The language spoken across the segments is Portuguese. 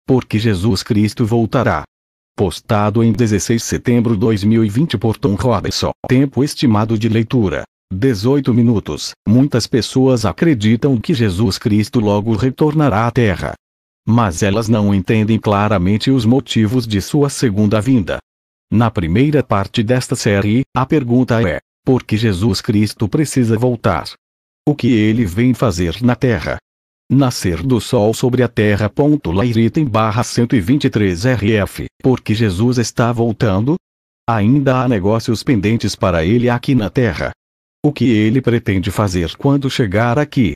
porque Jesus Cristo voltará. Postado em 16 de setembro de 2020 por Tom Robinson. Tempo estimado de leitura: 18 minutos. Muitas pessoas acreditam que Jesus Cristo logo retornará à Terra. Mas elas não entendem claramente os motivos de sua segunda vinda. Na primeira parte desta série, a pergunta é: por que Jesus Cristo precisa voltar? O que ele vem fazer na Terra? Nascer do Sol sobre a Terra. Item/123 RF. Por que Jesus está voltando? Ainda há negócios pendentes para ele aqui na Terra. O que ele pretende fazer quando chegar aqui?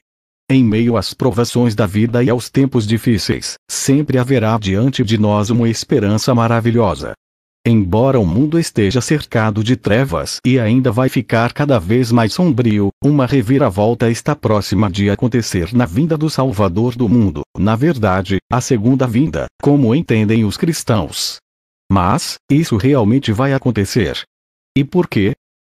Em meio às provações da vida e aos tempos difíceis, sempre haverá diante de nós uma esperança maravilhosa. Embora o mundo esteja cercado de trevas e ainda vai ficar cada vez mais sombrio, uma reviravolta está próxima de acontecer na vinda do Salvador do mundo, na verdade, a segunda vinda, como entendem os cristãos. Mas, isso realmente vai acontecer. E por quê?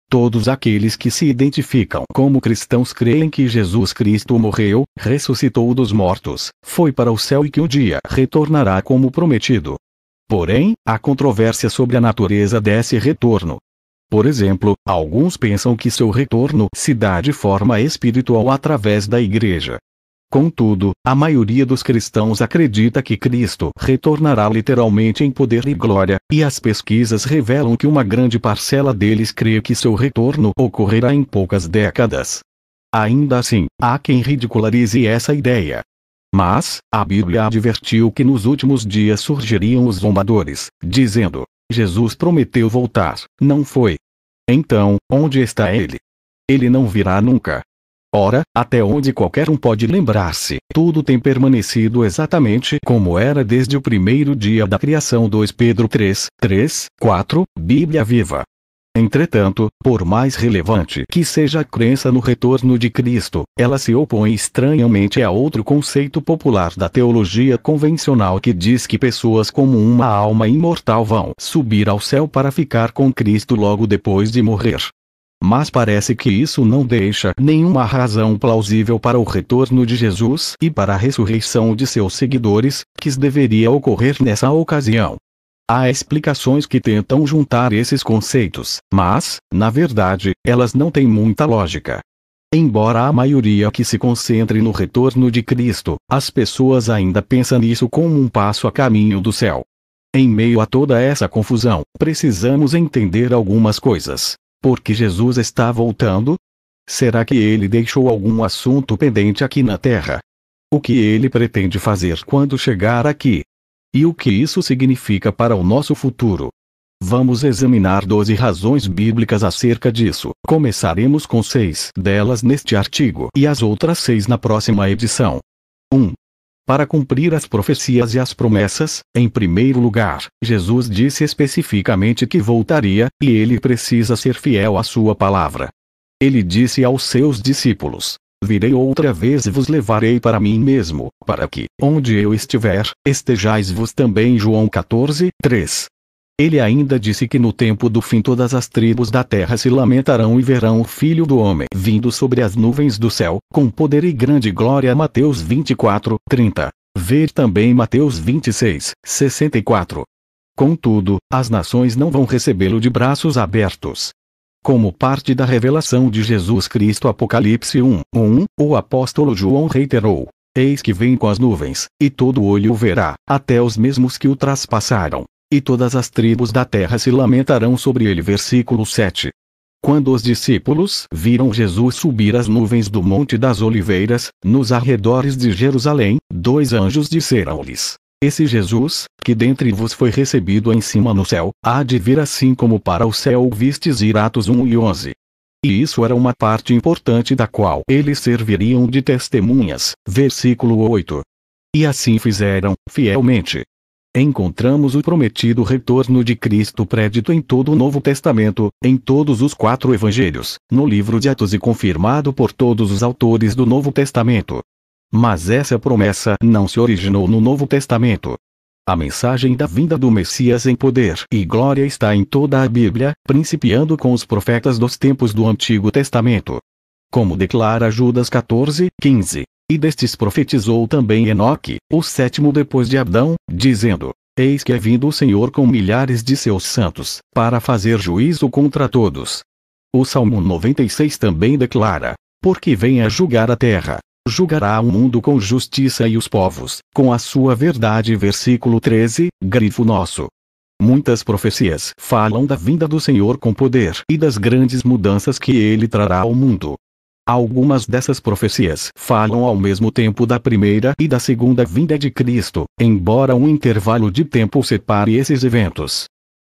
Todos aqueles que se identificam como cristãos creem que Jesus Cristo morreu, ressuscitou dos mortos, foi para o céu e que um dia retornará como prometido. Porém, há controvérsia sobre a natureza desse retorno. Por exemplo, alguns pensam que seu retorno se dá de forma espiritual através da igreja. Contudo, a maioria dos cristãos acredita que Cristo retornará literalmente em poder e glória, e as pesquisas revelam que uma grande parcela deles crê que seu retorno ocorrerá em poucas décadas. Ainda assim, há quem ridicularize essa ideia. Mas, a Bíblia advertiu que nos últimos dias surgiriam os zombadores, dizendo: Jesus prometeu voltar, não foi? Então, onde está ele? Ele não virá nunca. Ora, até onde qualquer um pode lembrar-se, tudo tem permanecido exatamente como era desde o primeiro dia da criação. 2 Pedro 3:4, Bíblia Viva. Entretanto, por mais relevante que seja a crença no retorno de Cristo, ela se opõe estranhamente a outro conceito popular da teologia convencional que diz que pessoas como uma alma imortal vão subir ao céu para ficar com Cristo logo depois de morrer. Mas parece que isso não deixa nenhuma razão plausível para o retorno de Jesus e para a ressurreição de seus seguidores, que deveria ocorrer nessa ocasião. Há explicações que tentam juntar esses conceitos, mas, na verdade, elas não têm muita lógica. Embora a maioria que se concentre no retorno de Cristo, as pessoas ainda pensam nisso como um passo a caminho do céu. Em meio a toda essa confusão, precisamos entender algumas coisas. Por que Jesus está voltando? Será que ele deixou algum assunto pendente aqui na Terra? O que ele pretende fazer quando chegar aqui? E o que isso significa para o nosso futuro? Vamos examinar 12 razões bíblicas acerca disso. Começaremos com 6 delas neste artigo e as outras 6 na próxima edição. 1. Para cumprir as profecias e as promessas, em primeiro lugar, Jesus disse especificamente que voltaria, e ele precisa ser fiel à sua palavra. Ele disse aos seus discípulos: virei outra vez e vos levarei para mim mesmo, para que, onde eu estiver, estejais vos também. João 14:3. Ele ainda disse que no tempo do fim todas as tribos da terra se lamentarão e verão o Filho do Homem vindo sobre as nuvens do céu, com poder e grande glória. Mateus 24:30. Ver também Mateus 26:64. Contudo, as nações não vão recebê-lo de braços abertos. Como parte da revelação de Jesus Cristo. Apocalipse 1:1, o apóstolo João reiterou: eis que vem com as nuvens, e todo olho o verá, até os mesmos que o traspassaram. E todas as tribos da terra se lamentarão sobre ele. Versículo 7. Quando os discípulos viram Jesus subir as nuvens do Monte das Oliveiras, nos arredores de Jerusalém, 2 anjos disseram-lhes: esse Jesus, que dentre vos foi recebido em cima no céu, há de vir assim como para o céu o vistes. Ir. Atos 1:11. E isso era uma parte importante da qual eles serviriam de testemunhas. Versículo 8. E assim fizeram, fielmente. Encontramos o prometido retorno de Cristo prédito em todo o Novo Testamento, em todos os 4 evangelhos, no livro de Atos e confirmado por todos os autores do Novo Testamento. Mas essa promessa não se originou no Novo Testamento. A mensagem da vinda do Messias em poder e glória está em toda a Bíblia, principiando com os profetas dos tempos do Antigo Testamento. Como declara Judas 14:15. E destes profetizou também Enoque, o sétimo depois de Adão, dizendo: Eis que é vindo o Senhor com milhares de seus santos, para fazer juízo contra todos. O Salmo 96 também declara: Porque vem a julgar a terra. Julgará o mundo com justiça e os povos, com a sua verdade. Versículo 13, grifo nosso. Muitas profecias falam da vinda do Senhor com poder e das grandes mudanças que ele trará ao mundo. Algumas dessas profecias falam ao mesmo tempo da primeira e da segunda vinda de Cristo, embora um intervalo de tempo separe esses eventos.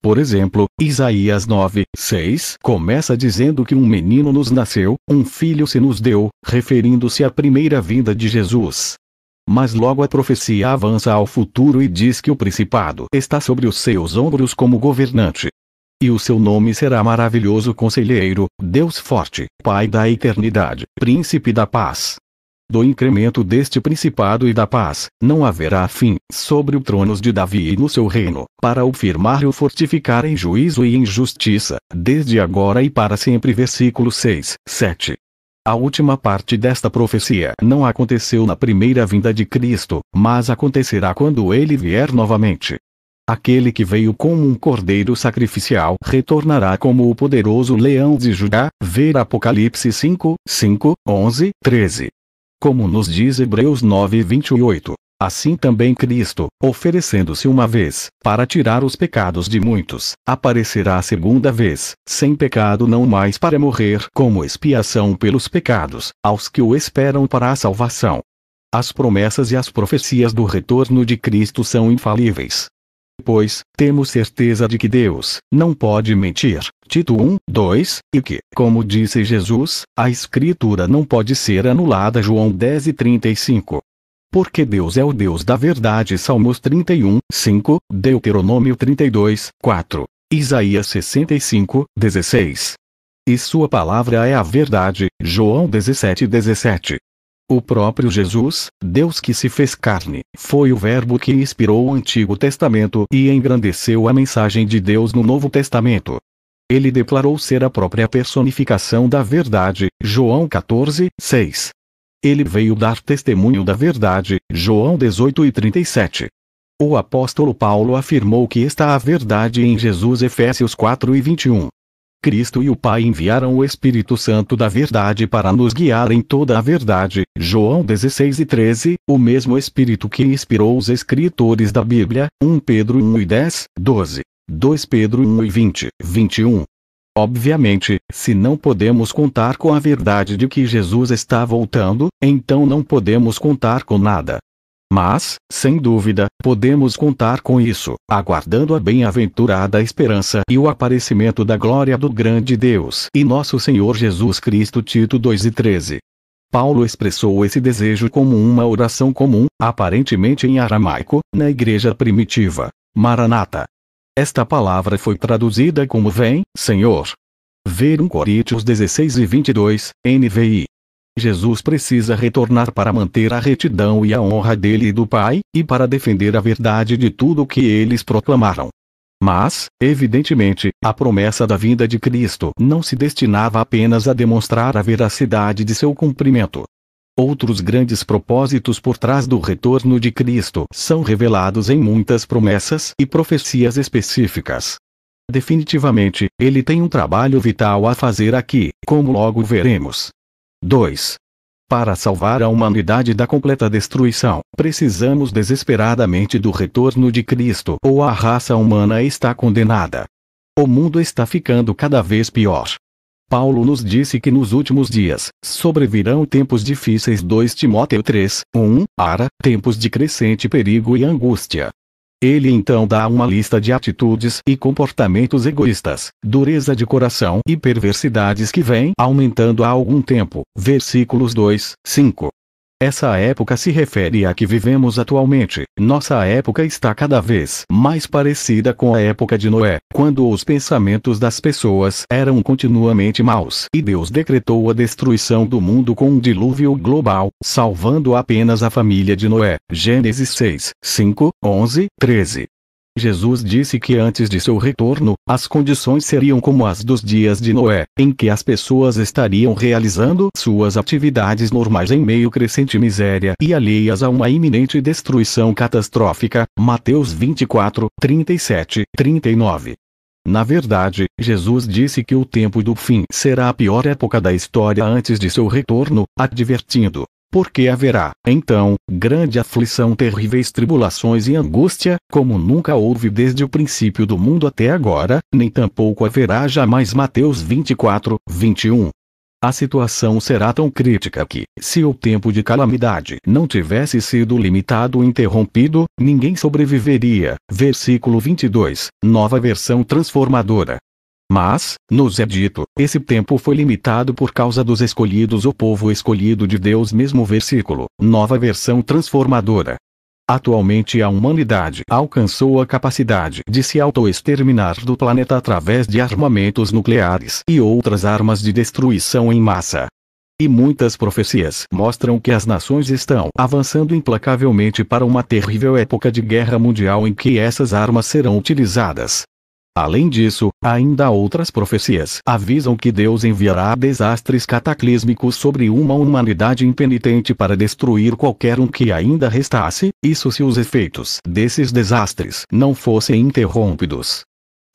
Por exemplo, Isaías 9:6 começa dizendo que um menino nos nasceu, um filho se nos deu, referindo-se à primeira vinda de Jesus. Mas logo a profecia avança ao futuro e diz que o principado está sobre os seus ombros como governante. E o seu nome será Maravilhoso Conselheiro, Deus Forte, Pai da Eternidade, Príncipe da Paz. Do incremento deste principado e da paz, não haverá fim, sobre o trono de Davi e no seu reino, para o firmar e o fortificar em juízo e em justiça, desde agora e para sempre. Versículo 6, 7. A última parte desta profecia não aconteceu na primeira vinda de Cristo, mas acontecerá quando ele vier novamente. Aquele que veio como um cordeiro sacrificial retornará como o poderoso leão de Judá. Ver Apocalipse 5, 5, 11, 13. Como nos diz Hebreus 9, 28, assim também Cristo, oferecendo-se uma vez, para tirar os pecados de muitos, aparecerá a segunda vez, sem pecado não mais para morrer como expiação pelos pecados, aos que o esperam para a salvação. As promessas e as profecias do retorno de Cristo são infalíveis. Pois, temos certeza de que Deus não pode mentir, Tito 1, 2, e que, como disse Jesus, a Escritura não pode ser anulada, João 10:35. Porque Deus é o Deus da verdade, Salmos 31, 5, Deuteronômio 32, 4, Isaías 65, 16. E sua palavra é a verdade, João 17, 17. O próprio Jesus, Deus que se fez carne, foi o Verbo que inspirou o Antigo Testamento e engrandeceu a mensagem de Deus no Novo Testamento. Ele declarou ser a própria personificação da verdade, João 14, 6. Ele veio dar testemunho da verdade, João 18:37. O apóstolo Paulo afirmou que está a verdade em Jesus, Efésios 4:21. Cristo e o Pai enviaram o Espírito Santo da verdade para nos guiar em toda a verdade, João 16:13, o mesmo Espírito que inspirou os escritores da Bíblia, 1 Pedro 1:10, 12, 2 Pedro 1:20, 21. Obviamente, se não podemos contar com a verdade de que Jesus está voltando, então não podemos contar com nada. Mas, sem dúvida, podemos contar com isso, aguardando a bem-aventurada esperança e o aparecimento da glória do grande Deus e nosso Senhor Jesus Cristo. Tito 2:13. Paulo expressou esse desejo como uma oração comum, aparentemente em aramaico, na igreja primitiva. Maranata. Esta palavra foi traduzida como Vem, Senhor. Ver 1 Coríntios 16:22, NVI. Jesus precisa retornar para manter a retidão e a honra dele e do Pai, e para defender a verdade de tudo o que eles proclamaram. Mas, evidentemente, a promessa da vinda de Cristo não se destinava apenas a demonstrar a veracidade de seu cumprimento. Outros grandes propósitos por trás do retorno de Cristo são revelados em muitas promessas e profecias específicas. Definitivamente, ele tem um trabalho vital a fazer aqui, como logo veremos. 2. Para salvar a humanidade da completa destruição, precisamos desesperadamente do retorno de Cristo, ou a raça humana está condenada. O mundo está ficando cada vez pior. Paulo nos disse que nos últimos dias sobrevirão tempos difíceis. 2 Timóteo 3, 1, tempos de crescente perigo e angústia. Ele então dá uma lista de atitudes e comportamentos egoístas, dureza de coração e perversidades que vêm aumentando há algum tempo. Versículos 2, 5. Essa época se refere à que vivemos atualmente. Nossa época está cada vez mais parecida com a época de Noé, quando os pensamentos das pessoas eram continuamente maus e Deus decretou a destruição do mundo com um dilúvio global, salvando apenas a família de Noé. Gênesis 6, 5, 11, 13. Jesus disse que antes de seu retorno, as condições seriam como as dos dias de Noé, em que as pessoas estariam realizando suas atividades normais em meio à crescente miséria e alheias a uma iminente destruição catastrófica. Mateus 24, 37, 39. Na verdade, Jesus disse que o tempo do fim será a pior época da história antes de seu retorno, advertindo: porque haverá, então, grande aflição, terríveis tribulações e angústia, como nunca houve desde o princípio do mundo até agora, nem tampouco haverá jamais. Mateus 24, 21. A situação será tão crítica que, se o tempo de calamidade não tivesse sido limitado ou interrompido, ninguém sobreviveria. Versículo 22, Nova Versão Transformadora. Mas, nos é dito, esse tempo foi limitado por causa dos escolhidos, o povo escolhido de Deus. Mesmo versículo, Nova Versão Transformadora. Atualmente a humanidade alcançou a capacidade de se auto-exterminar do planeta através de armamentos nucleares e outras armas de destruição em massa. E muitas profecias mostram que as nações estão avançando implacavelmente para uma terrível época de guerra mundial em que essas armas serão utilizadas. Além disso, ainda outras profecias avisam que Deus enviará desastres cataclísmicos sobre uma humanidade impenitente para destruir qualquer um que ainda restasse, isso se os efeitos desses desastres não fossem interrompidos.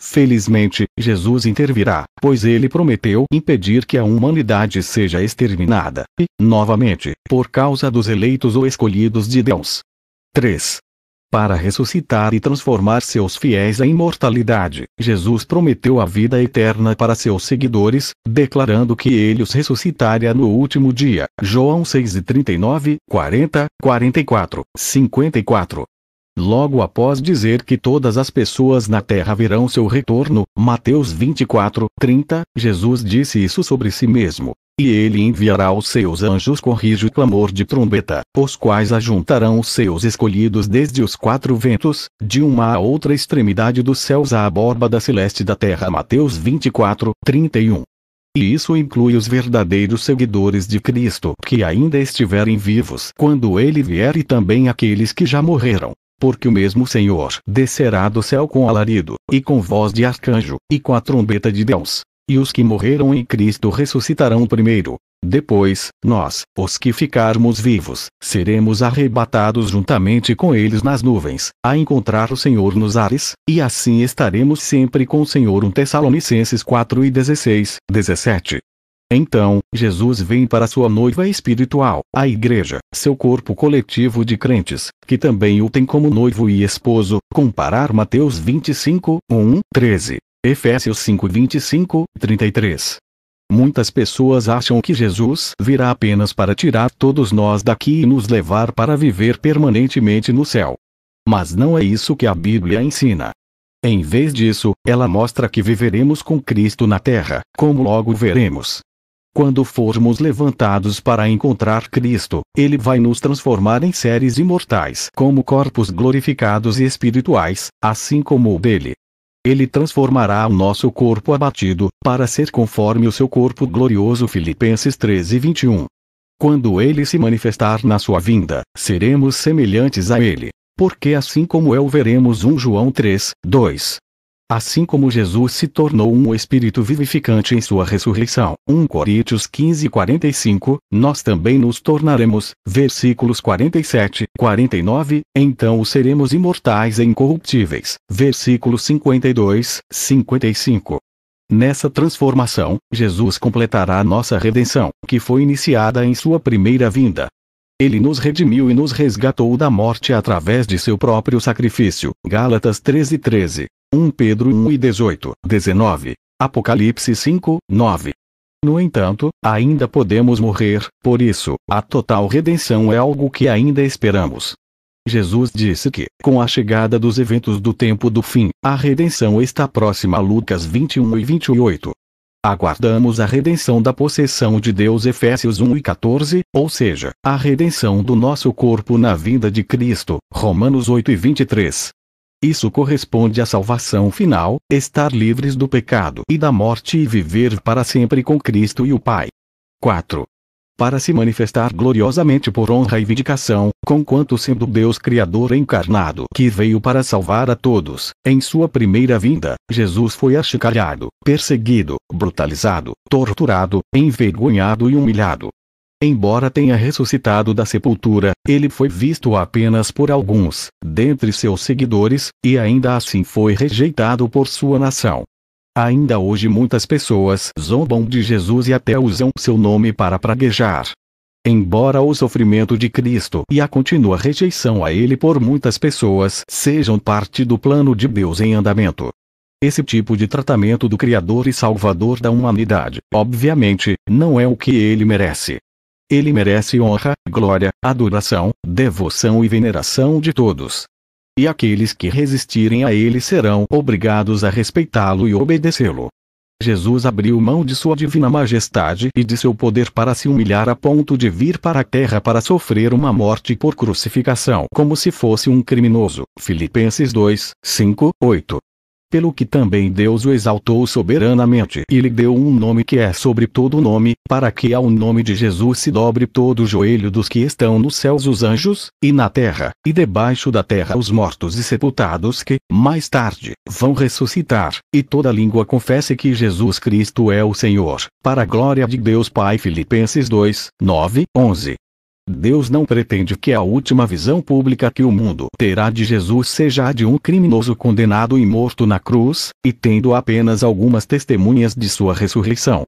Felizmente, Jesus intervirá, pois ele prometeu impedir que a humanidade seja exterminada, e, novamente, por causa dos eleitos ou escolhidos de Deus. 3. Para ressuscitar e transformar seus fiéis à imortalidade, Jesus prometeu a vida eterna para seus seguidores, declarando que ele os ressuscitaria no último dia. João 6:39, 40, 44, 54. Logo após dizer que todas as pessoas na terra verão seu retorno, Mateus 24, 30, Jesus disse isso sobre si mesmo: e ele enviará os seus anjos com rijo e clamor de trombeta, os quais ajuntarão os seus escolhidos desde os quatro ventos, de uma a outra extremidade dos céus à abóbada celeste da terra. Mateus 24, 31. E isso inclui os verdadeiros seguidores de Cristo que ainda estiverem vivos quando ele vier, e também aqueles que já morreram. Porque o mesmo Senhor descerá do céu com alarido, e com voz de arcanjo, e com a trombeta de Deus. E os que morreram em Cristo ressuscitarão primeiro. Depois, nós, os que ficarmos vivos, seremos arrebatados juntamente com eles nas nuvens, a encontrar o Senhor nos ares, e assim estaremos sempre com o Senhor. 1 Tessalonicenses 4:16, 17. Então, Jesus vem para sua noiva espiritual, a Igreja, seu corpo coletivo de crentes, que também o tem como noivo e esposo. Comparar Mateus 25, 1, 13, Efésios 5, 25, 33. Muitas pessoas acham que Jesus virá apenas para tirar todos nós daqui e nos levar para viver permanentemente no céu. Mas não é isso que a Bíblia ensina. Em vez disso, ela mostra que viveremos com Cristo na terra, como logo veremos. Quando formos levantados para encontrar Cristo, ele vai nos transformar em seres imortais, como corpos glorificados e espirituais, assim como o dele. Ele transformará o nosso corpo abatido, para ser conforme o seu corpo glorioso. Filipenses 13:21. Quando ele se manifestar na sua vinda, seremos semelhantes a ele, porque assim como é o veremos. 1 João 3:2. Assim como Jesus se tornou um espírito vivificante em sua ressurreição, 1 Coríntios 15:45, nós também nos tornaremos. Versículos 47, 49, então seremos imortais e incorruptíveis. Versículos 52, 55. Nessa transformação, Jesus completará nossa redenção, que foi iniciada em sua primeira vinda. Ele nos redimiu e nos resgatou da morte através de seu próprio sacrifício. Gálatas 13:13. 1 Pedro 1:18, 19, Apocalipse 5, 9. No entanto, ainda podemos morrer, por isso, a total redenção é algo que ainda esperamos. Jesus disse que, com a chegada dos eventos do tempo do fim, a redenção está próxima. Lucas 21:28. Aguardamos a redenção da possessão de Deus. Efésios 1:14, ou seja, a redenção do nosso corpo na vinda de Cristo. Romanos 8:23. Isso corresponde à salvação final, estar livres do pecado e da morte e viver para sempre com Cristo e o Pai. 4. para se manifestar gloriosamente por honra e vindicação, conquanto sendo Deus Criador encarnado que veio para salvar a todos. Em sua primeira vinda, Jesus foi achicalhado, perseguido, brutalizado, torturado, envergonhado e humilhado. Embora tenha ressuscitado da sepultura, ele foi visto apenas por alguns, dentre seus seguidores, e ainda assim foi rejeitado por sua nação. Ainda hoje muitas pessoas zombam de Jesus e até usam seu nome para praguejar. Embora o sofrimento de Cristo e a contínua rejeição a ele por muitas pessoas sejam parte do plano de Deus em andamento. Esse tipo de tratamento do Criador e Salvador da humanidade, obviamente, não é o que ele merece. Ele merece honra, glória, adoração, devoção e veneração de todos. E aqueles que resistirem a ele serão obrigados a respeitá-lo e obedecê-lo. Jesus abriu mão de sua divina majestade e de seu poder para se humilhar a ponto de vir para a terra para sofrer uma morte por crucificação como se fosse um criminoso. Filipenses 2, 5, 8. Pelo que também Deus o exaltou soberanamente e lhe deu um nome que é sobre todo nome, para que ao nome de Jesus se dobre todo o joelho dos que estão nos céus, os anjos, e na terra, e debaixo da terra os mortos e sepultados que, mais tarde, vão ressuscitar, e toda língua confesse que Jesus Cristo é o Senhor, para a glória de Deus Pai. Filipenses 2, 9, 11. Deus não pretende que a última visão pública que o mundo terá de Jesus seja a de um criminoso condenado e morto na cruz, e tendo apenas algumas testemunhas de sua ressurreição.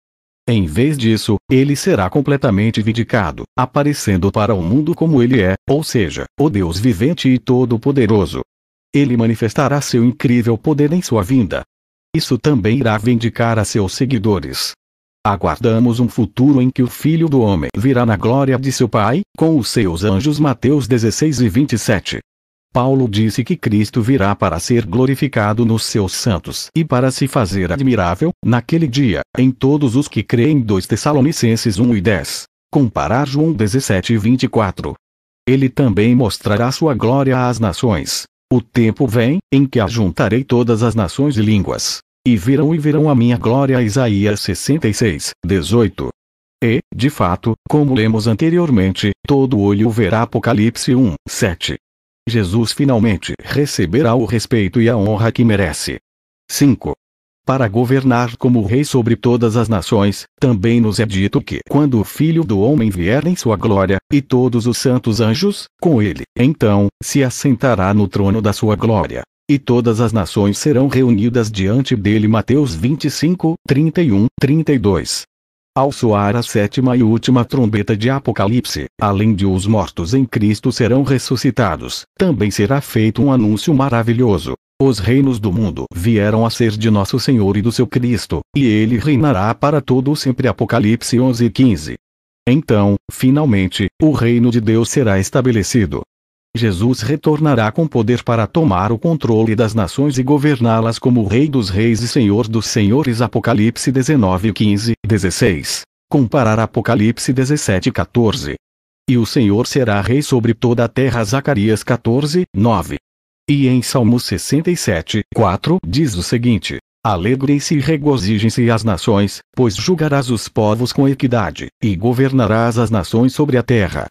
Em vez disso, ele será completamente vindicado, aparecendo para o mundo como ele é, ou seja, o Deus vivente e todo-poderoso. Ele manifestará seu incrível poder em sua vinda. Isso também irá vindicar a seus seguidores. Aguardamos um futuro em que o Filho do Homem virá na glória de seu Pai, com os seus anjos. Mateus 16 e 27. Paulo disse que Cristo virá para ser glorificado nos seus santos e para se fazer admirável, naquele dia, em todos os que creem. 2 Tessalonicenses 1 e 10. Comparar João 17 e 24. Ele também mostrará sua glória às nações. O tempo vem, em que ajuntarei todas as nações e línguas. E verão a minha glória. Isaías 66, 18. E, de fato, como lemos anteriormente, todo olho o verá. Apocalipse 1, 7. Jesus finalmente receberá o respeito e a honra que merece. 5. Para governar como rei sobre todas as nações, também nos é dito que, quando o Filho do Homem vier em sua glória, e todos os santos anjos, com ele, então, se assentará no trono da sua glória. E todas as nações serão reunidas diante dele. Mateus 25, 31, 32. Ao soar a sétima e última trombeta de Apocalipse, além de os mortos em Cristo serão ressuscitados, também será feito um anúncio maravilhoso. Os reinos do mundo vieram a ser de nosso Senhor e do seu Cristo, e ele reinará para todo sempre. Apocalipse 11 e 15. Então, finalmente, o reino de Deus será estabelecido. Jesus retornará com poder para tomar o controle das nações e governá-las como Rei dos Reis e Senhor dos Senhores. Apocalipse 19, 15, 16. Comparar Apocalipse 17, 14. E o Senhor será Rei sobre toda a terra. Zacarias 14, 9. E em Salmo 67, 4, diz o seguinte: Alegrem-se e regozijem-se as nações, pois julgarás os povos com equidade, e governarás as nações sobre a terra.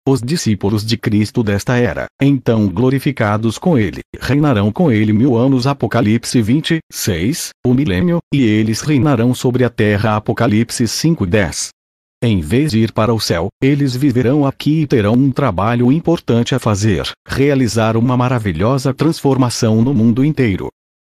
Os discípulos de Cristo desta era, então glorificados com ele, reinarão com ele 1000 anos. Apocalipse 20, 6, o milênio, e eles reinarão sobre a terra. Apocalipse 5, 10. Em vez de ir para o céu, eles viverão aqui e terão um trabalho importante a fazer: realizar uma maravilhosa transformação no mundo inteiro.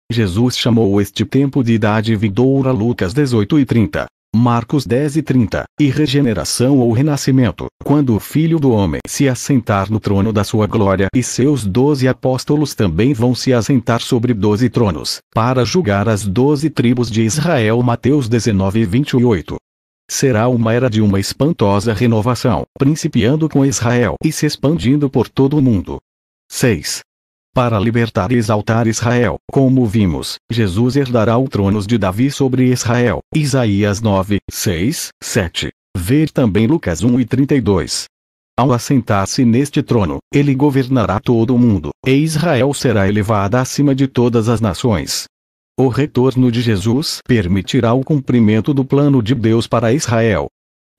Jesus chamou este tempo de idade vindoura. Lucas 18 e 30. Marcos 10 e 30, e regeneração ou renascimento, quando o Filho do Homem se assentar no trono da sua glória e seus 12 apóstolos também vão se assentar sobre 12 tronos, para julgar as 12 tribos de Israel. Mateus 19 e 28. Será uma era de uma espantosa renovação, principiando com Israel e se expandindo por todo o mundo. 6. Para libertar e exaltar Israel, como vimos, Jesus herdará o trono de Davi sobre Israel. Isaías 9, 6, 7. Ver também Lucas 1 e 32. Ao assentar-se neste trono, ele governará todo o mundo, e Israel será elevada acima de todas as nações. O retorno de Jesus permitirá o cumprimento do plano de Deus para Israel.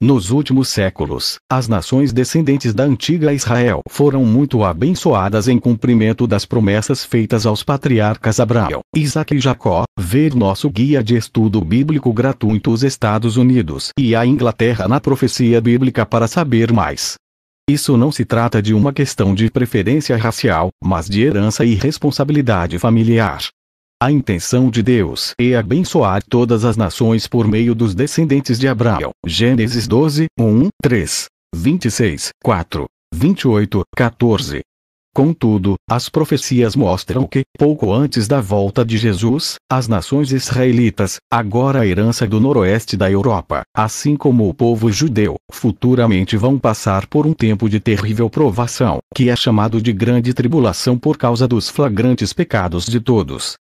Nos últimos séculos, as nações descendentes da antiga Israel foram muito abençoadas em cumprimento das promessas feitas aos patriarcas Abraão, Isaque e Jacó. Ver nosso guia de estudo bíblico gratuito os Estados Unidos e a Inglaterra na profecia bíblica para saber mais. Isso não se trata de uma questão de preferência racial, mas de herança e responsabilidade familiar. A intenção de Deus é abençoar todas as nações por meio dos descendentes de Abraão. Gênesis 12, 1, 3, 26, 4, 28, 14. Contudo, as profecias mostram que, pouco antes da volta de Jesus, as nações israelitas, agora a herança do noroeste da Europa, assim como o povo judeu, futuramente vão passar por um tempo de terrível provação, que é chamado de grande tribulação por causa dos flagrantes pecados de todos.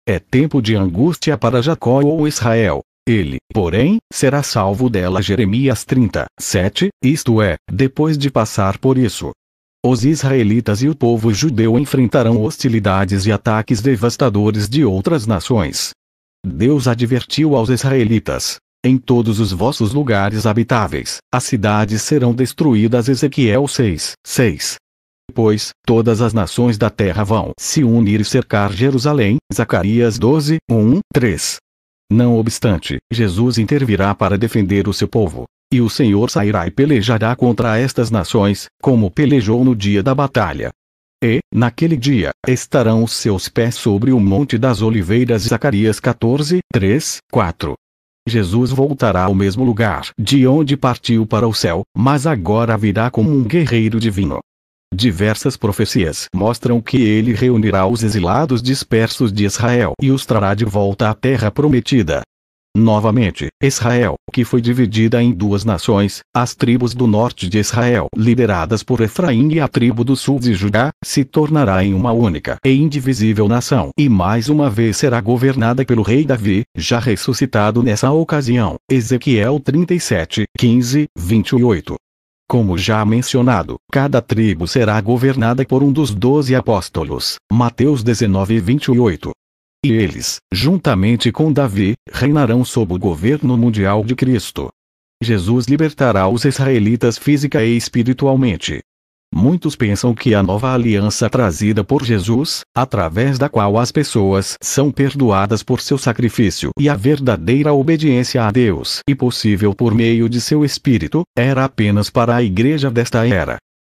É tempo de angústia para Jacó ou Israel. Ele, porém, será salvo dela. Jeremias 30, 7, isto é, depois de passar por isso. Os israelitas e o povo judeu enfrentarão hostilidades e ataques devastadores de outras nações. Deus advertiu aos israelitas: em todos os vossos lugares habitáveis, as cidades serão destruídas. Ezequiel 6, 6. Pois todas as nações da terra vão se unir e cercar Jerusalém. Zacarias 12, 1, 3. Não obstante, Jesus intervirá para defender o seu povo. E o Senhor sairá e pelejará contra estas nações, como pelejou no dia da batalha. E, naquele dia, estarão os seus pés sobre o Monte das Oliveiras. Zacarias 14, 3, 4. Jesus voltará ao mesmo lugar de onde partiu para o céu, mas agora virá como um guerreiro divino. Diversas profecias mostram que ele reunirá os exilados dispersos de Israel e os trará de volta à terra prometida. Novamente, Israel, que foi dividida em duas nações, as tribos do norte de Israel, lideradas por Efraim, e a tribo do sul de Judá, se tornará em uma única e indivisível nação, e mais uma vez será governada pelo rei Davi, já ressuscitado nessa ocasião. Ezequiel 37, 15, 28. Como já mencionado, cada tribo será governada por um dos 12 apóstolos. Mateus 19, 28. E eles, juntamente com Davi, reinarão sob o governo mundial de Cristo. Jesus libertará os israelitas física e espiritualmente. Muitos pensam que a nova aliança trazida por Jesus, através da qual as pessoas são perdoadas por seu sacrifício e a verdadeira obediência a Deus, e possível por meio de seu Espírito, era apenas para a igreja desta era.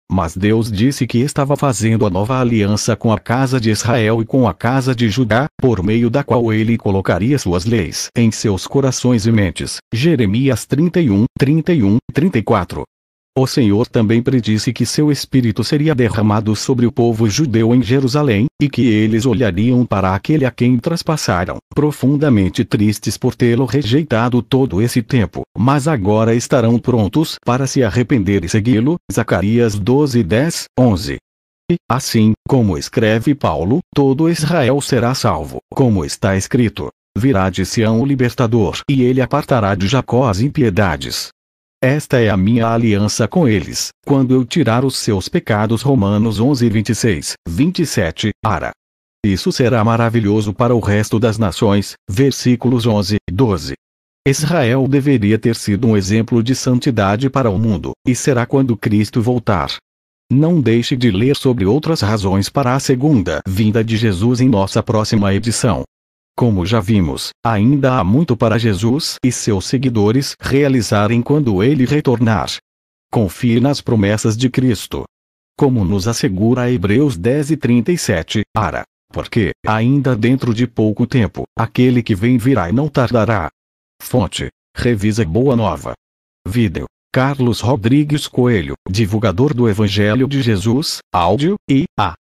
Mas Deus disse que estava fazendo a nova aliança com a casa de Israel e com a casa de Judá, por meio da qual ele colocaria suas leis em seus corações e mentes. Jeremias 31, 31, 34. O Senhor também predisse que seu Espírito seria derramado sobre o povo judeu em Jerusalém, e que eles olhariam para aquele a quem traspassaram, profundamente tristes por tê-lo rejeitado todo esse tempo, mas agora estarão prontos para se arrepender e segui-lo. Zacarias 12, 10, 11. E, assim, como escreve Paulo, todo Israel será salvo, como está escrito: virá de Sião o libertador, e ele apartará de Jacó as impiedades. Esta é a minha aliança com eles, quando eu tirar os seus pecados. Romanos 11, 26, 27, ara. Isso será maravilhoso para o resto das nações. Versículos 11, 12. Israel deveria ter sido um exemplo de santidade para o mundo, e será quando Cristo voltar. Não deixe de ler sobre outras razões para a segunda vinda de Jesus em nossa próxima edição. Como já vimos, ainda há muito para Jesus e seus seguidores realizarem quando ele retornar. Confie nas promessas de Cristo. Como nos assegura Hebreus 10 e 37, ara. Porque, ainda dentro de pouco tempo, aquele que vem virá e não tardará. Fonte: Revisa Boa Nova. Vídeo: Carlos Rodrigues Coelho, divulgador do Evangelho de Jesus. Áudio: I.A.